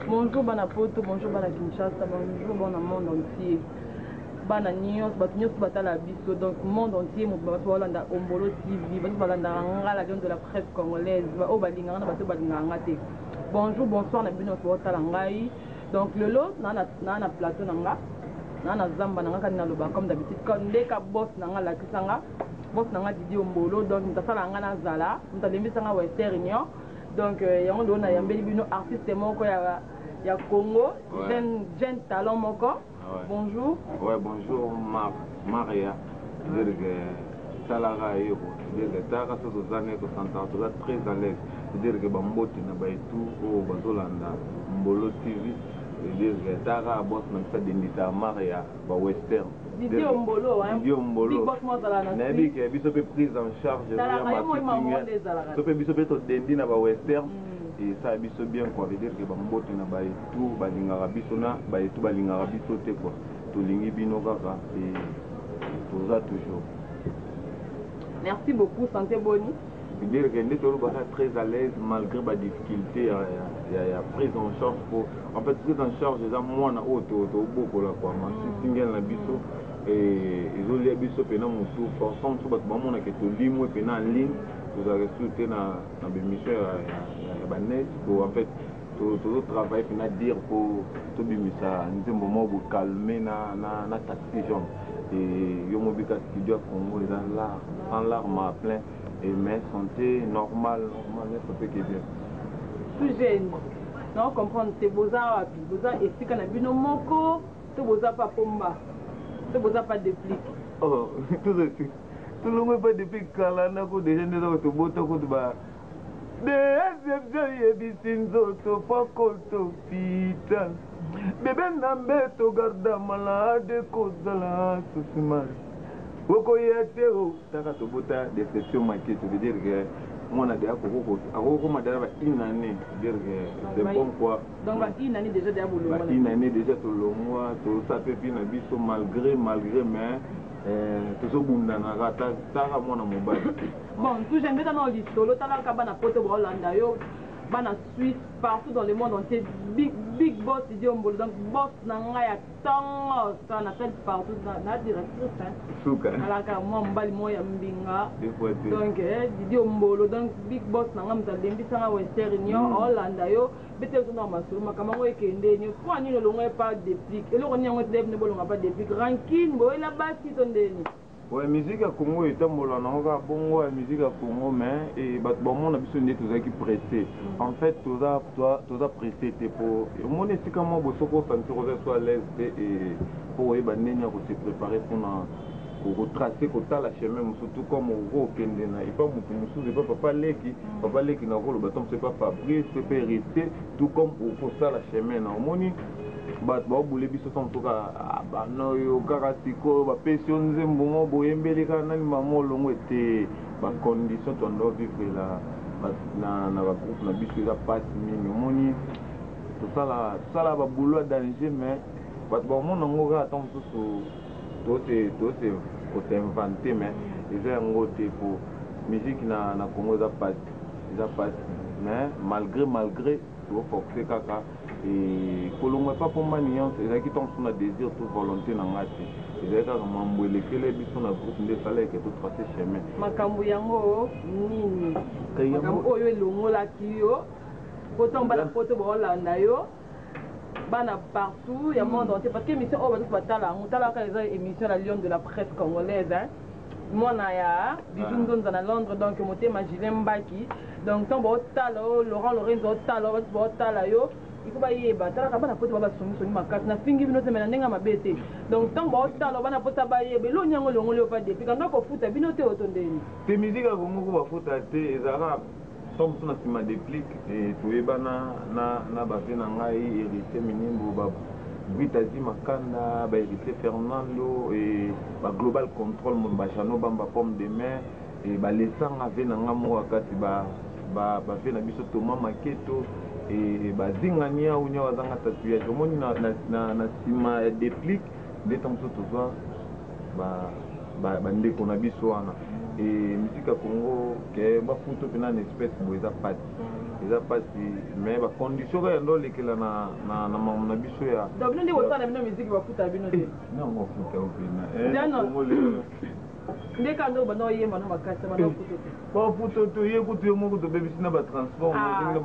Bonjour bana poto, bonjour bana Kinshasa, bonjour bana monde entier. Bana nyos, nyos batala biso, donc monde entier, mon baba Walanda Ombolo TV, bana balanda ngala de la presse congolaise, o balingana bato balinganga te. Bonjour, bonsoir na bino so tala ngai. Donc le lot na plateau nanga, na zamba nanga kana loba comme d'habitude quand ndeka boss nanga la kisanga, boss nanga Didi Ombolo, donc mtasala nga na zala, mtalembisanga Western Union. Donc yango ndo na yambeli bino artiste moko ya Congo, jeune talent moko. Bonjour. Ouais, bonjour Maria. Dire que Talaga Ego, dire que Tara Sozane ko Santa Toza très à l'aise. Dire que Bamboti na Baitu au Bazolanda, Mbolo TV, dire que Tara boss na fait d'indita Maria ba Western. Didi Ombolo, hein. Didi Ombolo. Big boss mo zala na. Nabi ke biso pe prise en charge vraiment ma so pe biso pe to dendi na ba Western. Et ça biso bien quoi, veut dire que Bamboti na Baitu balingara biso na Baitu balingara biso te quoi. Tolingi bino kaka et Toza toujours. Merci beaucoup, santé boni. Dire que nous sommes très à l'aise malgré les difficultés. Il y a prise en charge pour. En fait, prise en charge, déjà moi, on a beaucoup là quoi. Je suis la biso et ils ont les biso pendant mon tour. Forcément, tout le monde a été libre pendant en ligne. Vous avez sauté dans l'émission pour en fait tout travail pour dire pour tout ça un moment pour calmer na taxi jaune et yo mobika studio Congo dans l'arme à plein et mais santé normal ça fait que bien tout jeune non comprendre c'est beaux-arts et si kana bino moko to boza pas pomba to boza pas déplique oh tout le monde pas depuis kalana ko déjà nous to boto ko ba de bisinzo to fakoto pita bébé nambe to garda malade kozala susumari woko yete o taka to bota déception manquée to veut dire que moi na de akoko madara ba inane dire que c'est bon quoi donc ba inane déjà de abolo ba inane déjà to longwa to sape pina biso malgré mais toujours bundana rata tara mona mobile bon tout j'aime bien dans l'histoire tala ka bana poto Hollanda yo bana Suisse partout dans le monde entier big boss Didi Ombolo donc boss nanga ya tango ça na fait partout na directrice hein souka ala ka mo mbali mo ya mbinga donc Didi Ombolo donc big boss nanga mtalembi sanga Western Union Hollanda yo bete zo na masolo makama ngo ekende ni kwa ni lo ngwe pas déplique et lo ni ngo tebe ne bolonga pas déplique ranking bo la basi tondeni. Ouais, musique à Congo est un bon bongo musique à Congo mais et bah bon on a besoin de tout ça qui pressé. En fait tout ça pressé t'es pour mon est comment vous soko sentir soit à l'aise et pour y banenya pour se préparer pour retracer côté la chemin surtout comme au gros kendena et pas beaucoup papa leki na rôle bâton c'est pas Fabrice c'est pas rester tout comme pour ça la chemin na moni bat ba bule biso en tout cas bano yo karatiko ba pension nzembo mo boyembeli kana ni mamolo ngwete ba condition tondo vivre la na ba groupe na biso ya passe mini moni tout ça la ba boulot danger mais bat ba mon ngo attend tout c'est ko t'inventer mais ils ont ngoté pour musique na Congo za passe mais malgré tout forcer kaka et kolonga pas pour maniance et qui tombe sur la désir toute volonté na ngati et ça mambo lekele biso na groupe de salaire que tout tracer chemin makambo yango nini makambo oyo elongola kiyo potomba la poto Hollanda yo bana partout ya monde entier parce que émission o ba tala mutala ka les émission la lion de la presse congolaise hein moi na ya bijou dans Londres donc motema Julien Mbaki donc tombo talo Laurent Lorenzo talo tala yo il faut pas y aller tala ka bana poto ba songi makasi na fingi bino te mena ndenga mabete donc tombo talo bana poto ba ye be lo nyango longolo pa depuis quand ko futa bino te otondeni te musique a Congo ko ba futa te ezara tombe sur na sima déplique et toyeba na ba fe na ngai hérité minimbo ba Vitazi Makanda, hérité Fernando et ba global control mon bachano bamba pomme de mer et ba laissant avec nanga mo akati ba fe na biso Thomas Maketo et ba zingania unya wazanga tatouage moni na sima déplique de tombe sur toi ba bandeko na biso wana et musique ya Congo ke bafuta pena na espèce boye eza pasi mais bacondition kaka ndo olekela na mamu na biso ya donc bino nde kosala bino musique bafuta bino te nango bafuta opena ndeka ndo bana oyemba na makasi bana bafuta te bafuta te ye kutu ye moko tobebisi na batransport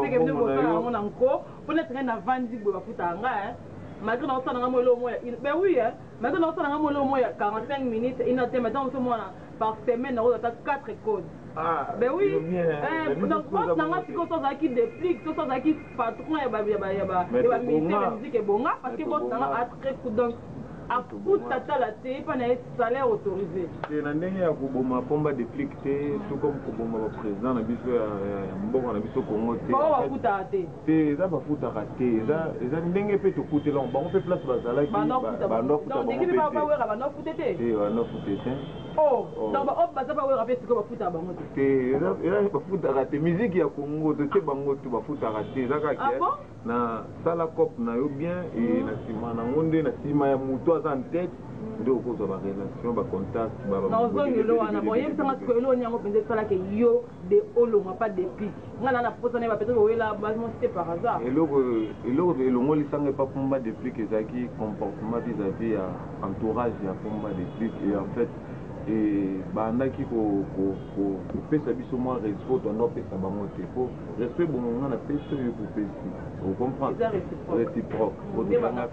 peke bino kosala yango na nko mpona etre na vandi boye bafuta yanga malgré na osala nga molo moya ben oui malgré na osala nga molo moya 45 minutes ina te maintenant on se mona par semaine na ota 4 codes ben oui donc poste nanga siko tozalaki déplique to tozalaki patron ya ministère ya musique ebonga parce que poste nanga a très coup donc akuta tala te epa na ye salaire autorisé na ndenge ya koboma pomba déplique te tout comme koboma baprésident na biso ya mboka na biso Congo te bao bafutaka te eza bafutaka te eza ndenge mpe tokutela bango mpe place bazalaki bandofutawera bandofute te bandofute te donc baza bawera mpe sikoyo bafutaka bango te eza bafutaka te musique ya Congo totie bango to bafutaka te eza kaka na sala cop na yo bien e na nsima nango nde na nsima ya moto aza en tête nde okozwa barelation bacontact nazongelo wana bon yebisanga sikoyo eloni yango mpenza esalaka yo de olonga pas de pique nga na posana ba peut-être oyela basement c'était par hasard eloko elongolisanga epa pomba de plique ezalaki comportement vis-à-vis ya entourage ya pomba de plique et en fait bandaki kopesa biso mwa respect tondo opesa bango te po respect bongo nga na pesi oyo kopesi ocomprendre réciproque otovanga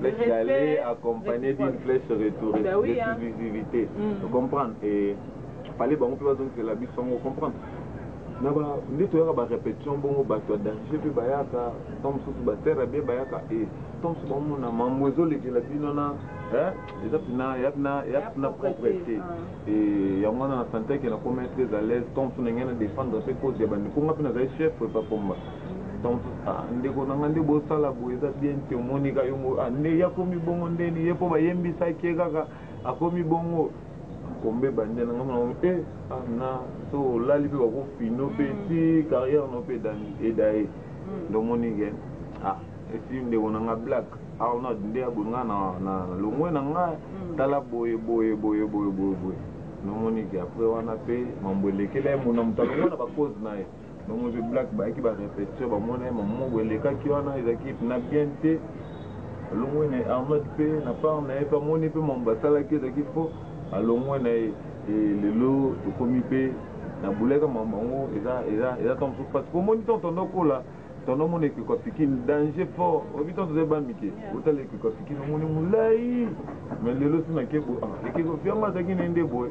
flèche d'aller accompagné d'une flèche retour réciprocité ocomprendre et fallait bango mpe bazongisela biso yango ocomprendre nde toyaka barépétition bongo bato ya danger mpe bayaka to mosusu batera bien bayaka e to mosusu bamona mambo ezolekela bino na eza pina propreté e yango wana na santeke nakoma très à l'aise to mosusu ndenge na défendre mpe cause ya bandekonga mpe nazali chef epapomba ndeko nanga nde bosala boye eza bien te omonika yongo nde yakomi bongo ndeni ye mpo bayembisaki ye kaka akomi bongo kombe bande nanga mona na so olali mpe bakofino mpe ti carrière no mpe edaye ndomonike esi ndeko nanga black arnold nde abonga na longwe na nga tala boye nomonike apres wana mpe mambo elekela ye mona moto alongwa na bacause na ye donc mpe black bayaki barépétition bamona ye mamoko elekaki wana ezalaki na bien te alongwe na ye arnold mpe na part na ye mpe amoni mpe mambo basalaki ezalaki fo alongwe na ye lelo tokomi mpe na buleka mambo yango eza ta mosusu parce que omoni ntango tondokola tondomona ekeko pikini danger fort obi ntango toza bamike otala ekeko pikini omoni molai mais lelo sinake ekeko fiango azalaki na nde boye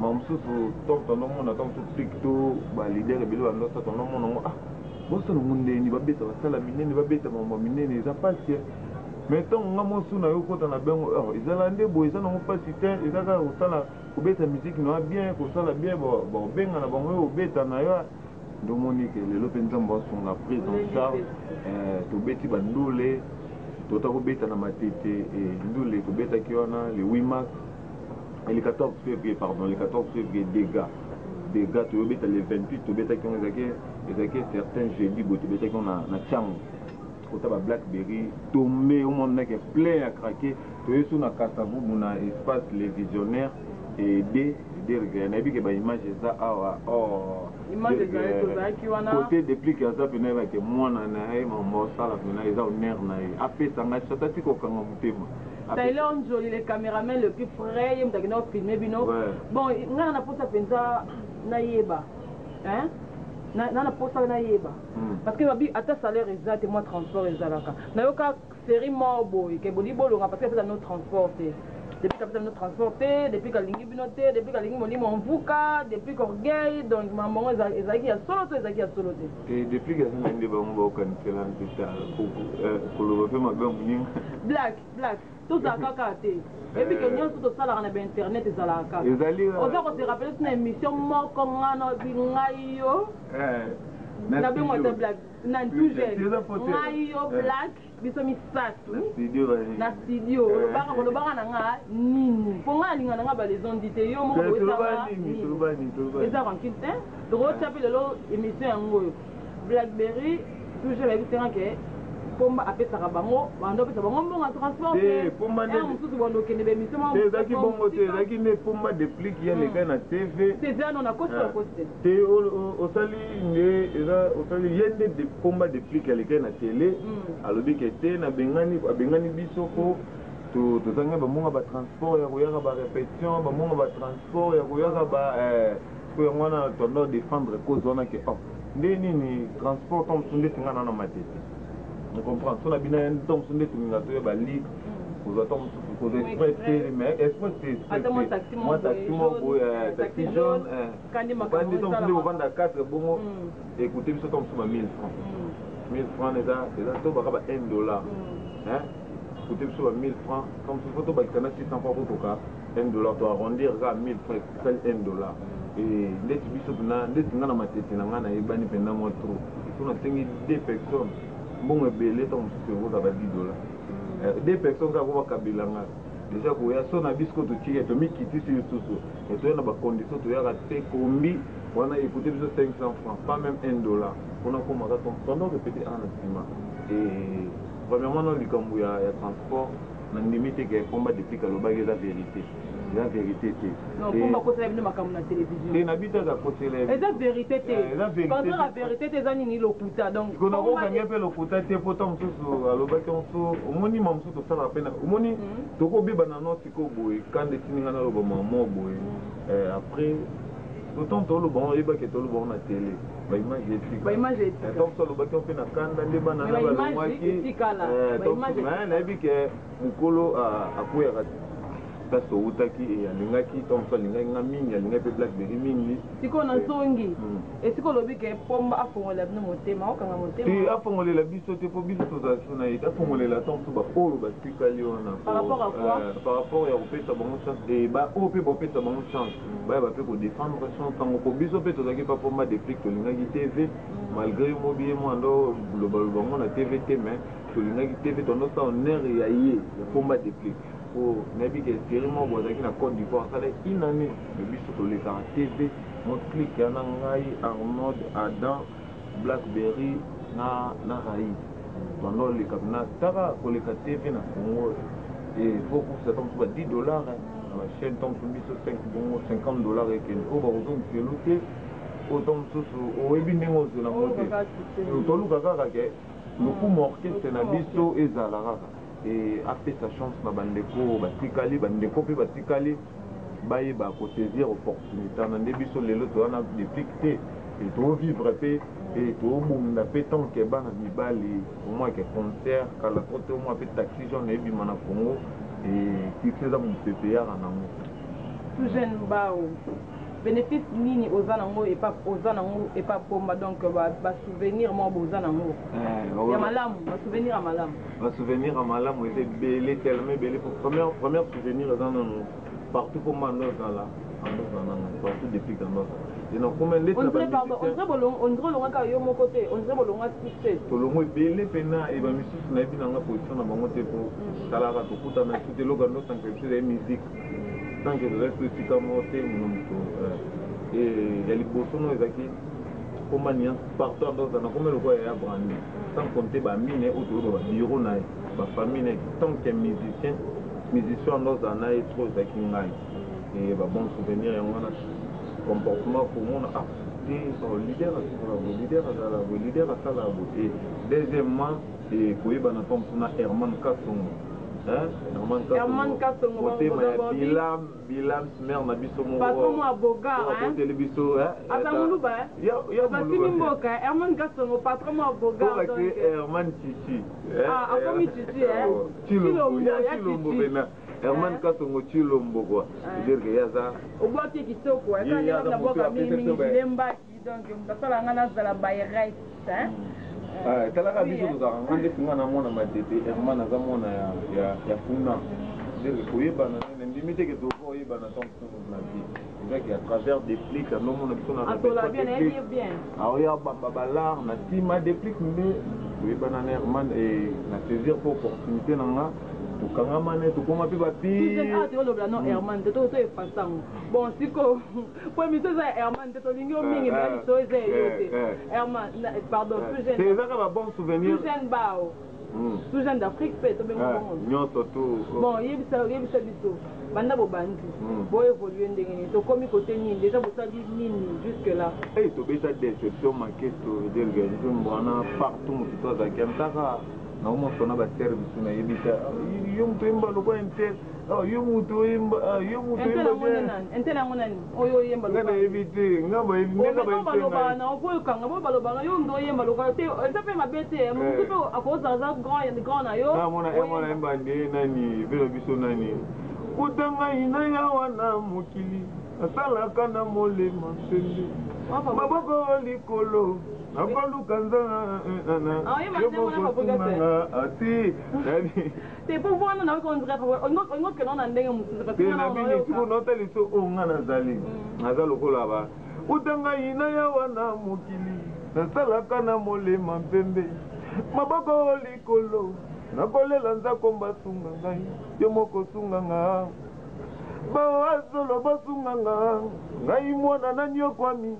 ma mosusu tondomona ntango mosusu pik to balider ebele bandosa tondomona ngo bosala ngo ndeni babeta basala minene babeta mambo minene eza pasi mais ntango nga mosu na yo kota na bango ezala nde boye eza nango mpasi te eza kaka kosala kobeta musike na bien kosala bien baobenga na bango oyo obeta na yo ndomonike lelo mpe nzambe asunga prise en charge tobeti bandule tota kobeta na matete ndule tobetaki wana le 8 mars le 14 février pardon le 14 février dégâts toyobeta le 28 tobetaki yango ezalaki certain jeudi boye tobetaki yango na tiango kota ba blackberry tombe omonaki plein ya craqué toyesu na kasavubu na espace les visionnaires et nayebi ke baimage eza awa côté depuis ke aza pena yebake mwana na ye mambo osala pena eza honneur na ye apesanga satati kokanga motema Taylor Njoli le caméraman le plus frais ye mutaki na filmer bino bon nga na posa penza nayeba hein na posa nayeba parce que babi ata salaire exact moi transport ezalaka nayoka série mort boy ke boli bolonga parce que c'est notre transport depuis que nous transporté, depuis que l'ingé binoté, depuis que l'ingé moni mon vuka, depuis qu'on gay, donc maman ezaki a soloté, ezaki a soloté. Et depuis que nous avons des bons cancelans, pour le refaire ma bonne Black, tout ça kakaté. Et puis que nous tout ça là on a bien internet et ça là kaka. On va se rappeler une émission mort comme on a bingayo. Na bien moi black, na tout jeune. Ngayo black. Biso misatu na studio olobaka na nga nini mpo nga alinga na nga balezondite yo moko eza rankile te tokotia mpe lelo émission yango oyo blackberry toujours bayebisenga ke pomba apesaka bango bando apesa bango mbongo transport pomba nde mosusu bandokende bemission ezalaki bongo te ezalaki nde pomba déplique ya leka na tv teza no na kosi la kosi te osali nde eza osali ye nde pomba déplique ya leka na télé alobi ke te abengani biso po tozanga bamonga batransport ya koyaka barépétition bamonga batransport ya koyaka po yango wana tondo défendre cause wana ke nde nini transport to mosu nde tingana na matete on comprend so na bina to mosu nde tolinga toyeba ligue kozwa to mosusu koza express te mais express te moi taxi moko taxi jaune bandi to mosu nde bovanda 4 bongo écoute biso to mosu ba 1000 francs 1000 francs eza to baka ba $1 écoute biso ba 1000 francs comme si photo bakisa na 600 francs kotoka $1 to arrondir ka 1000 francs ekosali $1 ndeti biso ndeti nga na matete na nga nayebani mpenza mwa trop so nasengi 2 personnes mbongo ebele to mosusu ekozaka $10 2 personnes kaka bakabelanga déjà koya so na biso totika tomikitisi lisusu etoya na bacondition toyaka te kombi wana ekute biso 500 francs pas même $1 mpona komaka tondok epete ana na nsima premièrement na likambo ya transport nandimi te ke pomba déplique alobaki eza vérité eza vérité te pomba kosala bino makambo na télévision te nabitaka kosela eza vérité te contraire vérité te eza nini lokuta donc kona kokangi mpe lokuta te po ta mosusu alobaki mosusu omoni ma mosusu tosala mpe omoni tokobeba na no sikoyo boye kande tininga naloba mamo boye après autant toloba ngo oyebaki toloba ngo na télé baimage etika donc solobaki mpe na kanda nde bana na balongwaki nayebi ke mokolo akweyaka place outaki alingaki to mosu alingaki nga mingi alingaki mpe blackberry mingi sikoyo na zongi esiko olobi ke pomba afongolela bino motema okanga motema te afongolela biso te po biso tozala so na ye te afongolela to mosu baoyo batikali wana par rapport ya kopesa bango chance baoyo mpe bapesa bango chance bayeba mpe kodéfendre chance ntango po biso mpe tozalaki mpa pomba déplique tolingaki tv malgré yo mobi ye mwando lobaloba ngo na tv te mais tolingaki tv tondosa honneur ya ye ya pomba déplique nayebi ke série moko bozalaki na côte d'ivoire asala inane me biso tolekaka tv moclique ya na ngai arnold adam blackberry na rai tondo oleka na taka koleka tv na congo fo kofisa to mosu ba $10 na bachaîne to mosu biso 50 ekende oyo bakozongiselo te oyo to mosusu oyebi ndenge ozela ngo te toluka kaka ke lokumu orchestre na biso ezala kaka apesa chance na bandeko batikali bandeko mpe batikali bayeba kosaisir opportunité na nde biso lelo toza na déplique te tovivre mpe tobunda mpe tanke bana mibali omoi ke concert kala to te omoi mpe taxi jaune ebima na congo fixe eza mopepe yaka nango tout jeune bao bénéfice nini oza nango epa pomba donc basouvenir moko boza nango ya malamu basouvenir ya malamu basouvenir ya malamu eza ebele tellement ebele première souvenir eza nano partout pomba ando ezala partout depuis kandosa ondre olongaka yo moko te ondre bolonga succès tolongo ebele mpena eba misusu nayebi nanga position na bango te po talaka tokutana su te eloko ndosanka biso ezali musique tant que reste esika moko te mono moto ya liboso no ezalaki pomba niance partout andoza na koma eloko ya brandi sans compter bamine oyo toloba babiro na ye bafamille na ye tant que musicien andoza na ye tro ezalaki ngai babon souvenir yango wana comportement komona leader asala bo e deuxièmement koyebana to mosu na herman kasongo Herman Kasongo motema ya bilam smer na biso mokotele biso atamuluba basimi mboka Herman Kasongo patron mo aboga donc Herman Chichi akomi Chichi Chilombo bena Herman Kasongo Chilombo quoi dire que yaza obwaki kitoko quand ya na boka mingi lembaki donc mtasala ngana zala by right talaka biso tozalaka nga nde singa na mwana matete herman aza mwana ya funa koyebana nene ndimi teke toko oyebana ntango mosusu na vie ezaki à travers déplique anomona biso na aoya bamba balar na nsima déplique nde koyebana na herman na saisir po opportunité na nga tokangama ne tokoma mpe bapilolobela no herman te toefasango bon siko po émission eza ya herman te tolingi yo mingi maiso eza eyo te herman pardon plus jeune ezaka ba bon souvenir plus jeune bao tout jeune d'Afrique peut to benga nyonso to bon yebisa biso banda bobandi bo évoluer ndenge to komi côté nini déjà bosali nini jusque là to besa déception maketo dire que je mbona partout to za kentaka na umo sona ba service na yebisa yo mtu imba lokwa intel yo mtu imba intel nani oyo yemba lokwa ngana evite ngaba baloba na opo kanga bo baloba yo ndo yemba lokwa te ça fait ma bête mu ko akoza za grand na yo na mona imba ndi nani velo biso nani kutanga ina ya wana mokili asalaka na molema mpembe maboko likolo nakoluka nzana ati c'est pour voir na ko ndra on que non ndenge musu parce que na bini tu noteli so onga nazali naza lokola ba kutanga ina ya wana mokili asalaka na molema mpembe maboko likolo nakolela nzako mbasunga ngai yo moko sunga nga bawazolo basunga nga ngai mwana nani okwami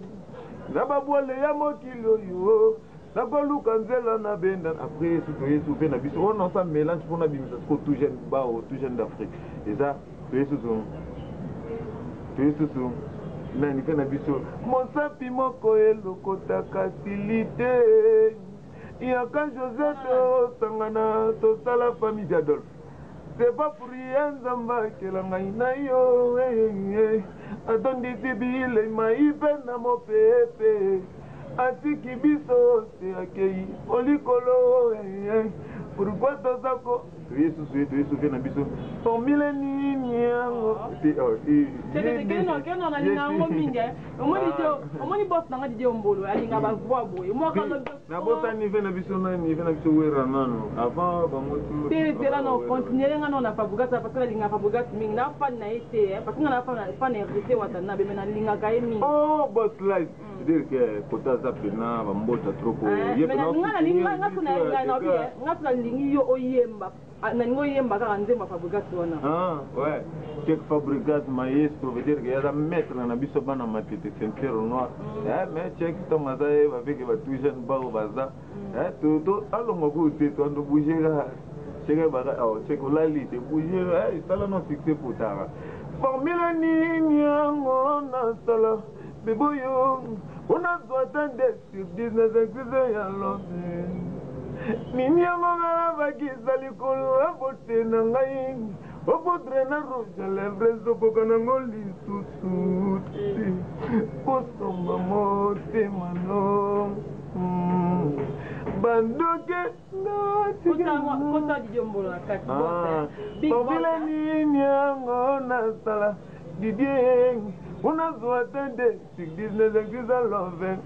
na babwale ya mokili oyo nakoluka nzela na benda après yesu toyesu mpe na biso on ensemble mélange mpona bimisa siko tout jeune bao tout jeune d'Afrique eza toyesu nani mpe na biso mosapi moko elokotaka silite yaka José tosangana tosala famille d'Adolphe c'est pas pour rien nzamba kelanga inayo atondisi bile maipe na mopepe atiki biso te akei olikolo pourquoi tozako toyesu mpe na biso formule nini yango omoni boss nanga didie ombolo alinga bavoi boye nabosani mpe na biso nani mpe na biso wera nano avant bango tela na continuerenga no na fabugasa parce que alinga fabugasa mingi na fan na ye te parce que nga na fan RDC watana be me nalingaka ye mingi oh boss life c'est-à-dire que kota aza pena bambota trop nga tunalingi yo oyemba nalingi oyemba kaka nzemba fabugasi wana ouais chek fabrigas maestro veut dire que yaza maître na biso bana mapete ceinture noire mais chek ntango aza ye baveke batu jeune bao baza alonga ko te toando bougera cheke baka chek olali te bougera esala no succès potara formule nini yango nasala beboyo unazwa tende sur 19 exize ya lobe nini yango ngala bakisa likolo abote na ngai opotre na rouge à lèvres okoka nango lisusu te kosomba motema no bandoke formule nini yango nasala didie unazwa tende sur 19 exize love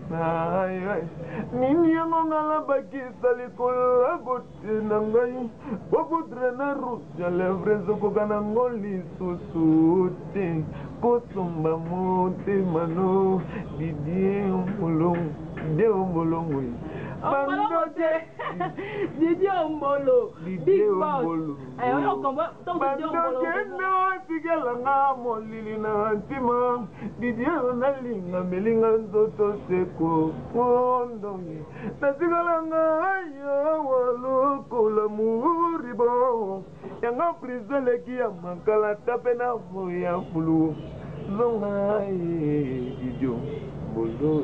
nini yango ngala bakisa likolo abote na ngai opotre na rouge à lèvres okoka nango lisusu te kosomba motema no didie ombolongo Didier Ombolo, Big Boss. Bandokenda watigelanga molili na ntima Didier nalinga melinga nzoto seko ondongi nasigalanga ayo walokola muribo yanga prison leki ya makala tape na moya fulu zonga Didier Ombolo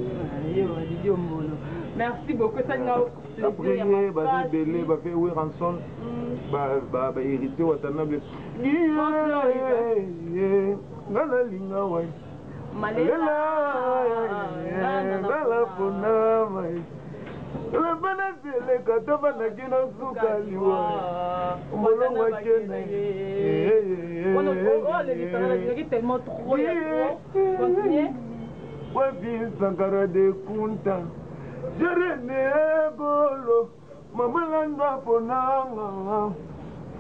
Didier Ombolo. Merci beaucoup. Ça nous a après, il va faire rançon, va hériter Watanabe. Nanalinga ouais. Malela, la ponama. La banazele kataba na kina sukaliwa. Mbolo wa kene. Oh, les tellement trop. Continuez. Wabi Sankara de Kunta. Jerene golo mamalanga ponanga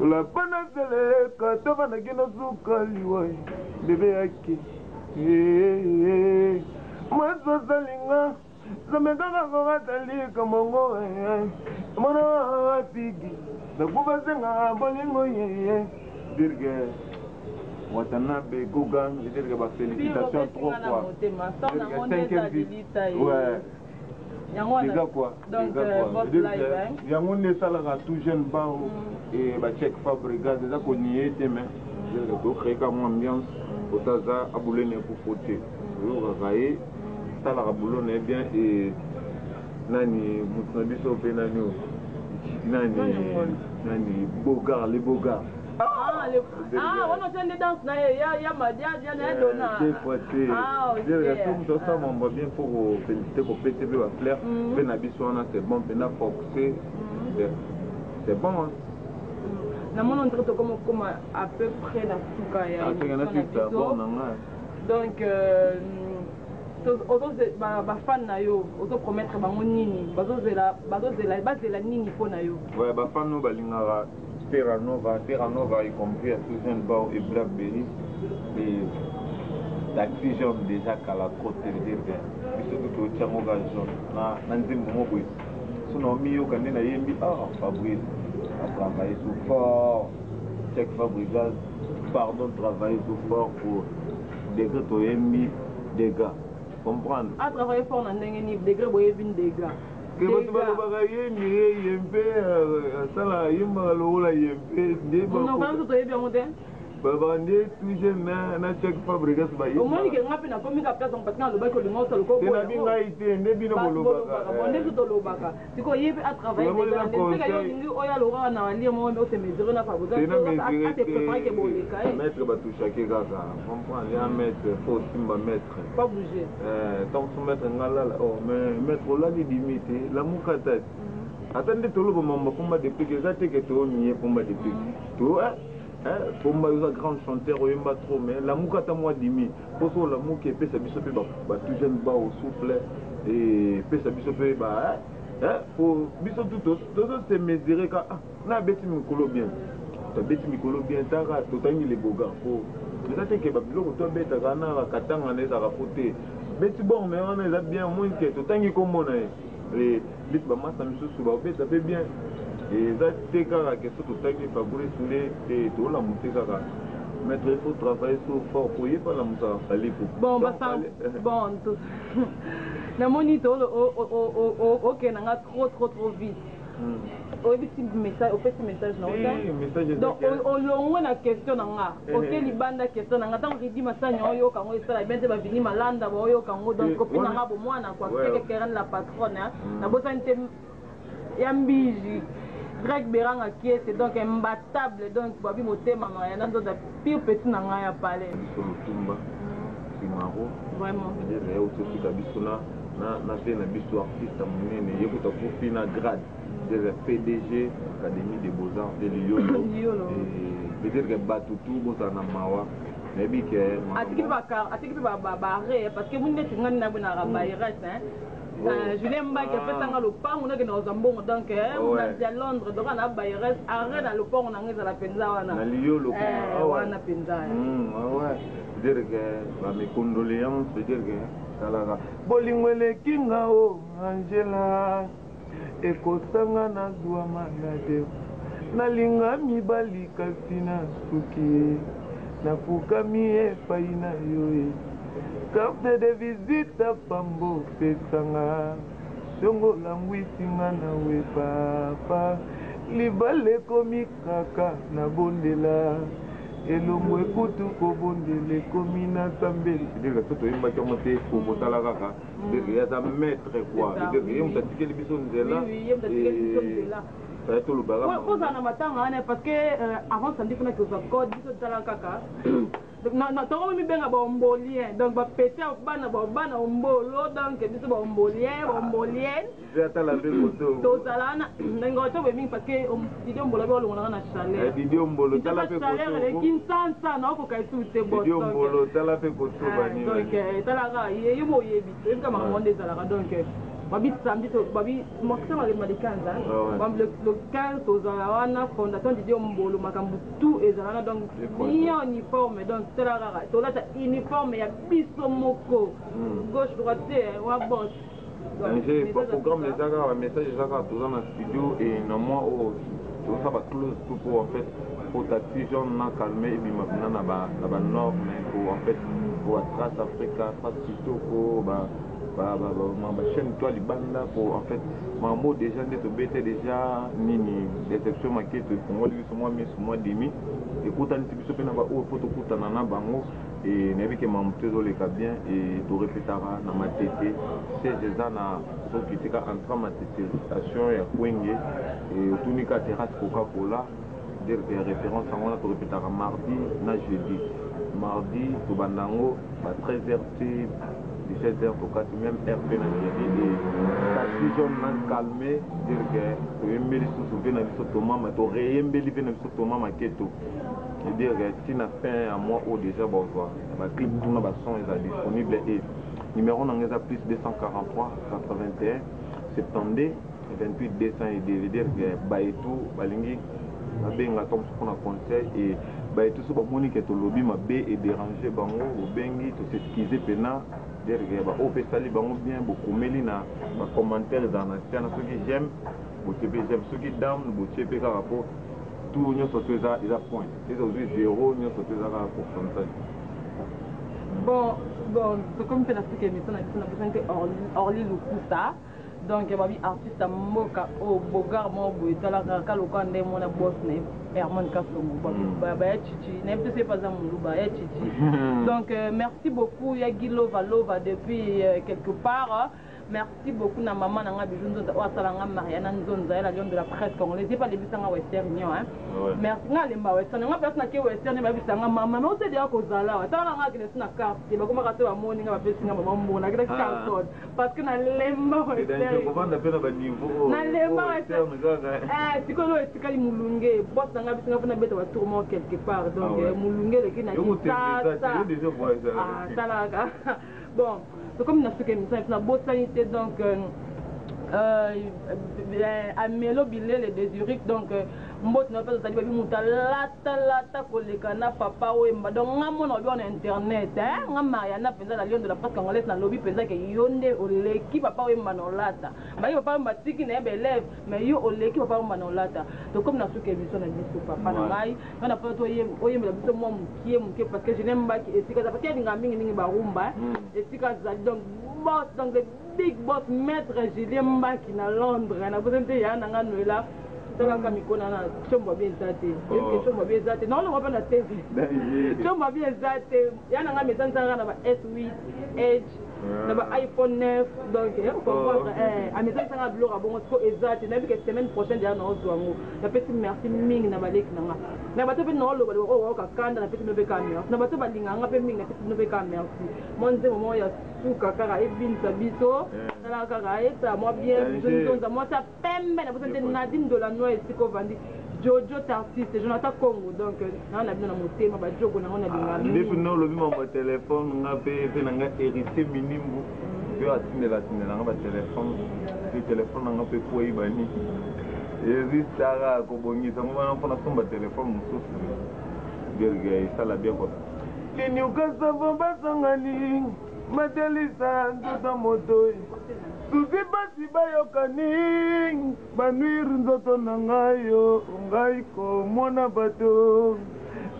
la panazele katova na kino sukaliwa bebe yake mazazalinga zamekanga kokatalika mongo mona apigi nakubazenga bolingo yeye dirge Watanabe Gogan dirge ba félicitations trop quoi 5e vie ouais Déjà quoi? Donc, votre live, yango ne salaka tout jeune bao et ba check fabrica déjà connu était mais je créer comme ambiance otaza abulé ne pour côté yo raye salaka boulot ne bien et nani mutunabiso pe nani bogar les bogars. On entend des danses, il y a Madia, il y a Donna. On va bien pour féliciter pour PTV à Claire. C'est bon, c'est bon. Comme à peu près la souka. Donc, ba fan na yo auto promettre bango nini bazozela nini po na yo ouais ba fan no balingara Terra Nova y compris à Susan Bao et Blackberry et taxi jaune déjà qu'à la côte de dire que surtout que Tchango jaune na nzimbo moko sinon miyo kande na yembi Fabrice a travaillé sous fort check Fabrice pardon travailler sous fort pour degré to yembi des gars comprendre à travailler fort dans des degrés boye vin des gars que vous avez yembe sala yimba lola yembe ndeba non pas tout est bien monté baba ndé toujours na check fabrique ba au moins que ngapi na komi ka place parce que le bac le mot le ko na binga ité ndé bino bolobaka ndé tout lobaka siko yebe à travailler ndé ka yo ngi oya lora na wali mo o te mesure na fabrique à te préparer que boleka mettre ba tout chaque gaga comprendre ya mettre faut simba mettre pas bouger tant soumettre ngala mais mettre là di limite la mukata attendez tout le moment pour ma depuis que ça te que to nié pour ma depuis tout pour moi, il y a un grand chanteur, il y a trop, mais la moukata moi dimi. Pour ça, la mouke peut s'habiller tout jeune bas au souffle et peut s'habiller pour biso tout c'est mesurer quand na beti mikolo bien. Ta beti mikolo bien, ta totangi les boga pour. Mais ça c'est que babilo to beta kana katanga na za rapoter. Beti bon mais on est bien moins que totangi comme on est. Les bit ba masa miso suba beta fait bien. Et ça c'est quand que tout tangi Fabrice et tout la montée kaka. Mais il faut travailler sur fort pour y pas la moussa aller pour. Bon bah ça bon tout. La monito OK nanga trop vite. Au petit message non ça. Donc on a question nanga. OK libanda question nanga tant que dit masanya yo kango esala bien te ba vini malanda ba yo kango donc copine nanga bo mwana kwa keke la patronne na bosante yambiji Greg Beranga qui est donc imbattable donc babi motema mariana donc la pire petit nanga ya palais Tumba Simaro vraiment il y a aussi tout abisona na fait na biso artiste monene yekuta profina grade de la PDG Académie des Beaux-Arts de Lyon et peut-être que batutu bosana mawa maybe que atiki ba parce que munde tingani na buna rabairate Julien Mbak a fait un lopin, on a que nous avons donc on a dit à Londres, donc on a Bayres, arrête à lopin, on a mis à la Penzawana. On a Penzawana. Ouais, dire que mes condoléances, dire que Talaga. Bolingwele Kingao, Angela, Ekosanga na Zuamanade, Nalinga Mibali Kasina Suki, Nafukami e Faina Yoe. Carte de visite à Pambo Pesanga Songo Langwisinga na we papa Libale komi kaka na bondela Elongo ekutu ko bondele komi na sambeli Dire que tout yimba kyomote ko botala kaka Dire ya za maître quoi Dire que yimba tikeli biso nzela Oui, yimba tikeli biso nzela ça tout le bagage pour ça na matanga parce que avant ça dit qu'on a que ça code biso tala kaka na to mi benga ba ombolien donc ba pété bana ombolo donc biso ba ombolien jata la be photo to sala na ngo to be mi parce que didi ombolo be lo na chaleur didi ombolo tala pe photo chaleur le kinsansa na ko kai tout te bon didi ombolo tala pe photo bani donc tala ga yebo yebi c'est comme on des sala donc babi samedi to babi moxa ma de kanza le 15 aux Alawana fondation Didier Mbolo makambu tout ezalana donc bien uniforme donc c'est la rara to la uniforme ya biso moko gauche droite wa bon j'ai pas programme les aga un message les aga tous dans le studio et non moi tout ça va close tout pour en fait pour taxi jaune na calmer et puis maintenant na ba nord mais pour en fait pour Trace Africa Trace Kitoko ba ma chaîne toi libanda pour en fait ma mot déjà d'être bête déjà nini déception maquette pour moi lui sur moi mais sur moi demi écoute un petit peu sur na ba o photo kuta na bango et n'avait que mon trésor les bien et tu répétera na ma tête c'est déjà na so qui était en train ma station ya Kwenge et tunika terrasse Coca-Cola dire des références on a tu répétera mardi na jeudi mardi to bandango à 13h 17h au cas même RP na jeudi et ça si jaune nan calmé dire que tu embelli sous na biso Thomas mais to réembelli na biso Thomas maketo et dire que si na fin à moi au déjà bon voir ma clip tout na ba son est disponible et numéro na ngeza plus 243 81 72 28 200 et dire que ba et tout balingi babenga tom soko na conseil et ba et tout so ba moni que to lobby ma bé et déranger bango au bengi to s'excuser pena dire que ba o pe sali bango bien beaucoup meli na ba commentaire dans la scène ceux qui j'aime j'aime ceux qui down botepe ka rapport tout nous sortons ça il a point c'est aujourd'hui 0 nous sortons ça pour pourcentage bon c'est comme fait la truc émission na besoin que Orly Lukusa donc babi artiste moka o bogar mo boy tala ka lokwa ndé mona boss na Herman Kasongo ba chichi n'aime c'est pas un muluba ya chichi donc merci beaucoup ya Lova depuis quelque part. Merci beaucoup na maman nanga bijunzo wa salanga Mariana Nzonza la lion de la presse congolaise c'est pas les bisanga western hein merci nga lemba western nga place na ke western ba bisanga maman mais on te dia ko zala wa tala nga kile sina carte ba kuma ka te ba moni nga ba pesinga maman mbona kile carte parce que na lemba western ko vanda pena ba niveau na lemba western sikolo esikali mulunge boss nanga bisinga funa beta wa tourment quelque part donc mulunge le kina ça bon c'est comme notre émission na beau sanité donc à Melo Bilele de Zurich donc mbot na pas tali babi mutalata kolekana papa wemba donc ngamona obi na internet nga Mariana penza la lion de la presse congolaise na lobby penza ke yonde oleki papa wemba na lata bali papa wemba tiki na élève mais yo oleki papa wemba na lata donc comme na suka émission na biso papa na ngai na pas to oyemba biso mo mukie parce que je n'aime pas esika parce que ninga mingi ba rumba esika donc boss donc le big boss maître Julien Mbaki na Londres na besoin de ya nanga noela tala kama ikona na chombo bien zate est chombo bien zate non on va pas na TV chombo bien zate ya nanga mesanza na ba S8 Edge na ba iPhone 9 donc comprendre a mesanza na blora bon ko ezate na bi que semaine prochaine ya na ozwango na petit merci mingi na baleki nanga na bato pe no lo ba ko ka kanda na petit nobe kamera na bato ba linganga pe mingi na petit nobe kamera monze moment ya suka kaka ebinisa biso na kaka eta moi bien je moi ça pembe na besoin de Nadine de la Noix siko vandi Jojo artiste Jonathan Congo donc na na bino na motema ba jogo na ngona linga depuis no lobi mo téléphone nga pe na nga hérité minimum pe atindela nga ba téléphone nga pe ko ibani ezistara ko bongisa mo bana mpona somba téléphone mususu gerge sala bien ko ni ukasa bomba sangani madelisa ndoto moto susi basi bayokani banuire nzoto na ngayo ngai komona bato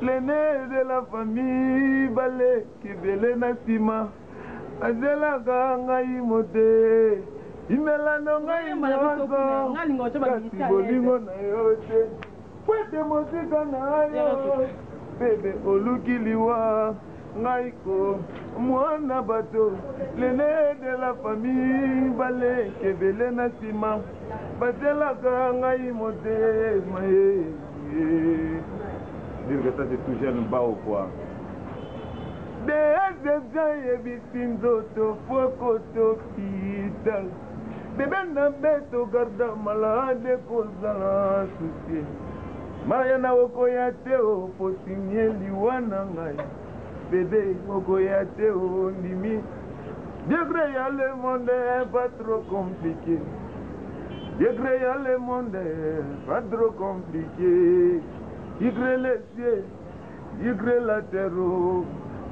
lene de la famille bale kibele na nsima azelaka ngai mote imelano ngai nyonso kasi bolingo na yo te kwete mosika na yo bebe oluki liwa ngai ko mwana bato lene de la famille bale kebele na nsima batelaka ngai motema dire que ça c'est tout jeune bas ou quoi deexception yebisi nzoto fokoto hopital bebe na beto garda malade kozala susi Mariana okoya te o posinye liwa na ngai bébé okoya te o ndimi degré ya le monde est pas trop compliqué degré ya le monde est pas trop compliqué degré les cieux degré la terre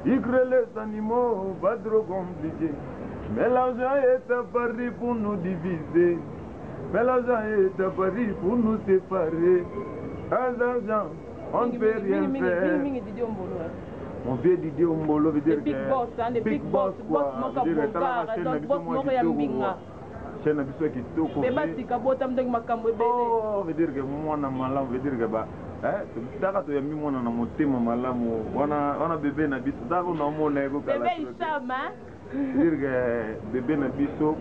degré les animaux pas trop compliqué mais l'argent est apparu pour nous diviser mais l'argent est apparu pour nous séparer sans argent on ne peut rien faire mon vieux Didier Ombolo veut dire big boss, hein, les big boss, boss moka bogara, donc boss moko ya mbinga. Chaîne na biso kitoko. Mais batika bota mdeng makambo ebele. Oh, veut dire que mwana malamu, veut dire que ba taka to yambi mwana na motema malamu. Wana bébé na biso, tako na mona eko kala. Bébé Ishama. Veut dire que bébé na biso,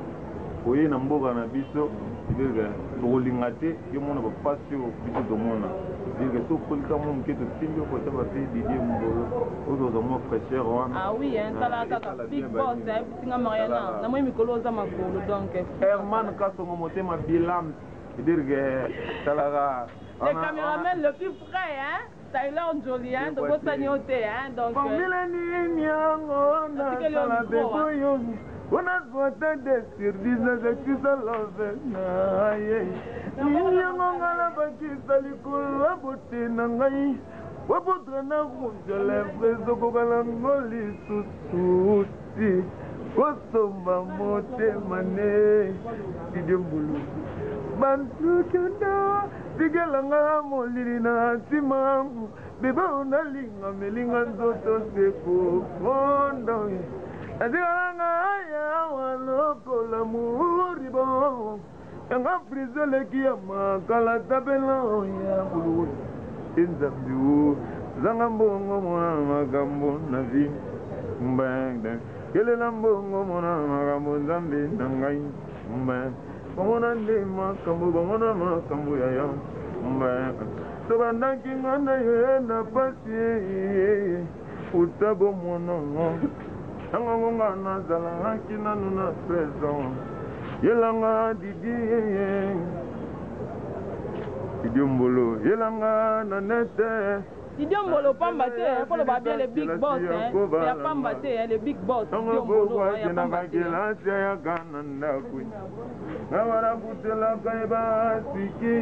oye na mboka na biso, veut dire que bolinga te, yo mona ba pasio biso do mona. Veut dire que to kolika mo mketo timbo ko taba pe Didier Mbolo. Ozo zo mo frère wana. Ah oui, hein, tala kaka big boss, hein, singa Mariana. Na moi mikolo za makolo donc. Herman Kasongo motema bilam. Veut dire que tala le caméraman le plus frais, hein? Tyler Njoli, hein? De Botagnoté, hein? Donc. On a voté des sur 19 excuses à l'envers. La bakisa likolo abote na ngai. Wabutra na kunja lefrezo kokala ngoli susuti. Kosomba motema ne. Didier Mbolo. Bantu kyanda. Tigelanga molili na nsima. Beba unalinga melinga nzoto seko kondo. Azigalanga aya walokola muribo. Yanga frize leki ya makala tabela ya bulu. Inzambiu zanga mbongo mona magambo na vi. Mbang kele lambongo mona magambo zambi nangai. Mbang Bangona lema kambu bangona makambu ya ya. Mbang sobanda kingana ye na pasi. Utabo mona Angonga na zala kina nuna present. Yelanga Didier Mbolo. Yelanga na nete. Didier Mbolo pamba te, il faut le bien les big boss, hein. Il y a pamba te, les big boss. Didier Mbolo, il y a pamba te. Nawara kutela kaiba siki.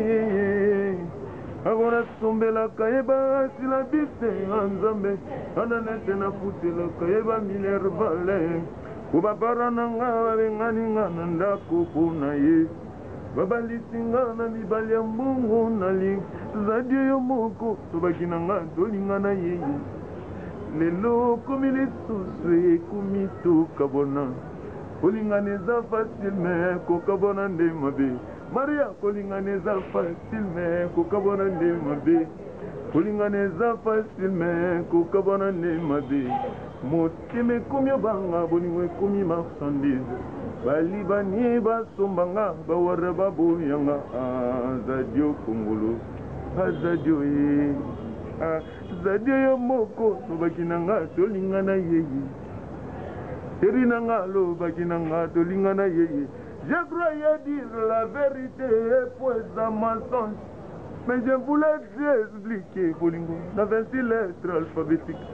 Agora sombela kaiba sila biste anzambe. Ananete na kutela kaiba minervale. Kuba parananga bengani ngana ndako kuna ye. Babalisinga na mibali ya mbongo nali. Zadio yo moko tobakina nga tolingana ye. Lelo komile suswe kumito kabona. Kolingana eza facile me kokabona nde mabe. Maria kolingana eza facile me kokabona nde mabe. Kolingana eza facile me kokabona nde mabe. Motema ekomi obanga bolingo ekomi marchandise. Balibani basombanga bawara baboyanga. Zadio Kongolo azadio ye. Zadio yo moko tobakinanga tolingana yeye. Terinanga lo bakinanga tolingana yeye. Je croyais dire la vérité pour un mensonge. Mais je voulais expliquer Bolingo dans 26 lettres alphabétiques.